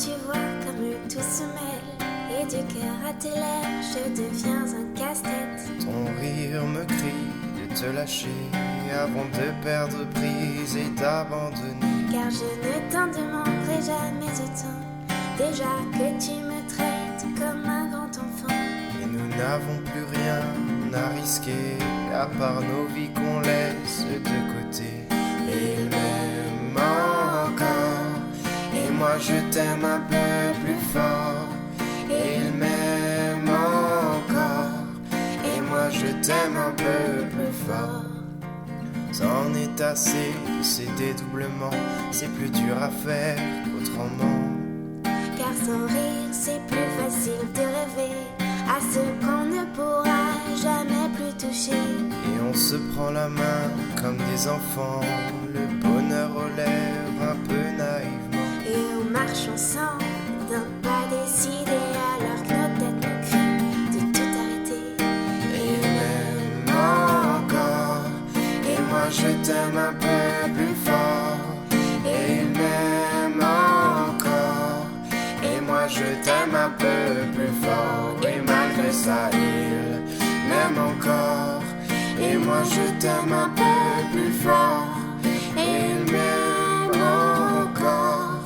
tu vois comme tout se mêle, et du cœur à tes lèvres, je deviens un casse-tête. Ton rire me crie de te lâcher avant de perdre prise et d'abandonner. Car je ne t'en demanderai jamais autant, déjà que tu me traites comme un grand enfant. Et nous n'avons plus rien à risquer, à part nos vies qu'on laisse de côté. Et il m'aime encore, et moi je t'aime un peu plus fort. Et il m'aime encore, et moi je t'aime un peu plus fort. C'en est assez de ces dédoublements, c'est plus dur à faire qu'autrement. Car sans rire c'est plus facile de rêver à ce qu'on ne pourra jamais plus toucher. Et on se prend la main comme des enfants, le bonheur aux lèvres un peu naïvement. Et on marche ensemble d'un pas décidé, alors que nos têtes nous crient de tout arrêter. Et il m'aime encore, et moi je t'aime un peu plus fort. Et il m'aime encore, et moi je t'aime un peu plus fort. Et malgré ça il m'aime encore, et moi je t'aime un peu plus fort. Et il m'aime encore,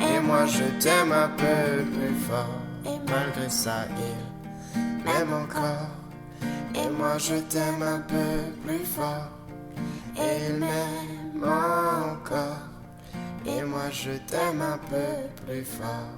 et moi je t'aime un peu plus fort. Et malgré ça il m'aime encore, et moi je t'aime un peu plus fort. Et il m'aime encore, et moi je t'aime un peu plus fort.